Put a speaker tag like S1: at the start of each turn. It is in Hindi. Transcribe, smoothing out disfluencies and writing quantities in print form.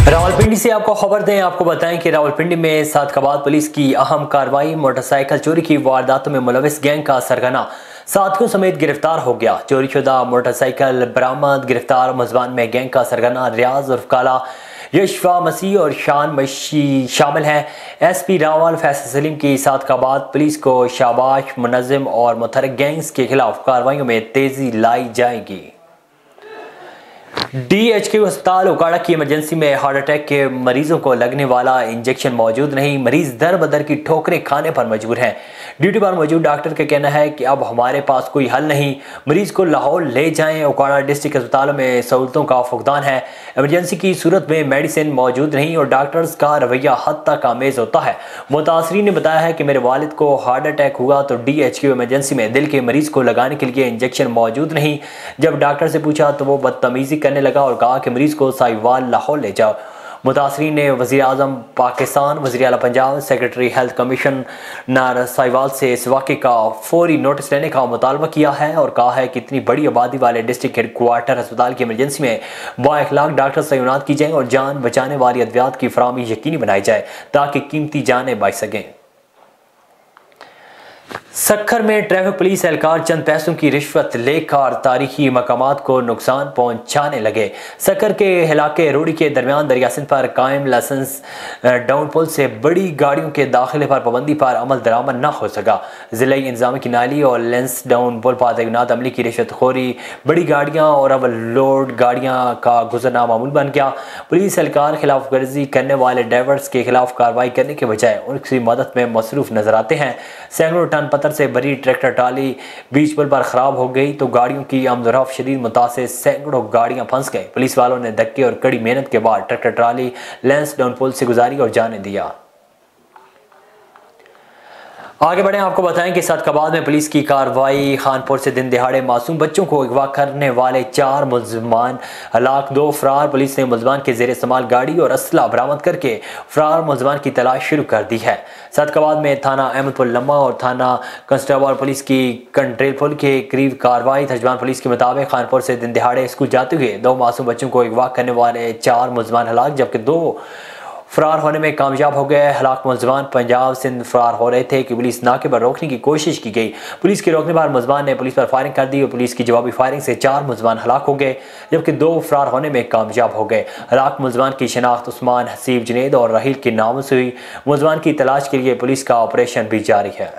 S1: रावलपिंडी से आपको खबर दें, आपको बताएं कि रावलपिंडी में सादकाबाद पुलिस की अहम कार्रवाई। मोटरसाइकिल चोरी की वारदातों में मुलविस गैंग का सरगना साथियों समेत गिरफ्तार हो गया। चोरी शुदा मोटरसाइकिल बरामद। गिरफ्तार मुलजमान में गैंग का सरगना रियाज उर्फ काला, यशफा मसीह और शान मशी शामिल हैं। एसपी रावल फैसल सलीम की सादकाबाद पुलिस को शाबाश, मुनज़्ज़म और मुतहर्रिक गैंग्स के खिलाफ कार्रवाइयों में तेजी लाई जाएगी। DHQ अस्पताल उकाड़ा की इमरजेंसी में हार्ट अटैक के मरीजों को लगने वाला इंजेक्शन मौजूद नहीं। मरीज दर बदर की ठोकरें खाने पर मजबूर हैं। ड्यूटी पर मौजूद डॉक्टर का कहना है कि अब हमारे पास कोई हल नहीं, मरीज को लाहौर ले जाएं। उकाड़ा डिस्ट्रिक्ट अस्पतालों में सहूलतों का फुकदान है। इमरजेंसी की सूरत में मेडिसिन मौजूद नहीं और डॉक्टर्स का रवैया हद तक आमेज होता है। मुतासरीन ने बताया है कि मेरे वालिद को हार्ट अटैक हुआ तो DHQ इमरजेंसी में दिल के मरीज को लगाने के लिए इंजेक्शन मौजूद नहीं। जब डॉक्टर से पूछा तो वो बदतमीजी करने लगा और कहा कि मरीज को साहिवाल लाहौर ले जाओ। मुतासरीन ने वज़ीर आज़म पाकिस्तान, वज़ीर आला Punjab, secretary health commissioner Sahiwal से इस वाक़े का फौरी नोटिस लेने का मुतालबा किया है और कहा है कि इतनी बड़ी आबादी वाले डिस्ट्रिक्ट हेडक्वार्टर अस्पताल की इमरजेंसी में बाइखलाक डॉक्टर तैनात की जाए और जान बचाने वाली अद्वियात की फराहमी यकीनी बनाई जाए ताकि कीमती जानें बच सकें। सक्खर में ट्रैफिक पुलिस एहलकार चंद पैसों की रिश्वत लेकर तारीखी मकामात को नुकसान पहुंचाने लगे। सक्खर के इलाके रोडी के दरमियान दरिया सिंध पर कायम लाइसेंस डाउन पुल से बड़ी गाड़ियों के दाखिले पर पाबंदी पर अमल दरामद न हो सका। जिले इंतजामी की नाली और लेंस डाउन पुल पर तैनात अमली की रिश्वतखोरी, बड़ी गाड़ियां और ओवरलोड गाड़ियां का गुजरना मामूल बन गया। पुलिस एहलकार खिलाफ वर्जी करने वाले ड्राइवर्स के खिलाफ कार्रवाई करने के बजाय उनकी मदद में मसरूफ नजर आते हैं। सैकड़ों टन पत्थर से भरी ट्रैक्टर ट्राली बीच पुल पर खराब हो गई तो गाड़ियों की आमदोरफ्त शदीद मुतासिर, सैकड़ों गाड़ियां फंस गई। पुलिस वालों ने धक्के और कड़ी मेहनत के बाद ट्रैक्टर ट्राली लेंस डाउन पुल से गुजारी और जाने दिया। आगे बढ़े, आपको बताएं कि सादकाबाद में पुलिस की कार्रवाई। खानपुर से दिन दिहाड़े मासूम बच्चों को अगवा करने वाले 4 मुलजमान हलाक, 2 फरार। पुलिस ने मुलजमान के जेर इस्तेमाल गाड़ी और असला बरामद करके फरार मुलजमान की तलाश शुरू कर दी है। सादकाबाद में थाना अहमदपुर लम्मा और थाना कंस्टेबल पुलिस की कंट्रेल पुल के करीब कार्रवाई। तर्जमान पुलिस के मुताबिक खानपुर से दिन दिहाड़े स्कूल जाते हुए 2 मासूम बच्चों को अगवा करने वाले 4 मुलजमान हलाक जबकि 2 फरार होने में कामयाब हो गए। हलाक मुलजमान पंजाब सिंध फरार हो रहे थे कि पुलिस नाके पर रोकने की कोशिश की गई। पुलिस के रोकने पर मुलजमान ने पुलिस पर फायरिंग कर दी और पुलिस की जवाबी फायरिंग से 4 मुलजमान हलाक हो गए जबकि 2 फरार होने में कामयाब हो गए। हलाक मुलजमान की शनाख्त उस्मान, हसीब, जुनैद और राहिल के नामों से हुई। मुलजमान की तलाश के लिए पुलिस का ऑपरेशन भी जारी है।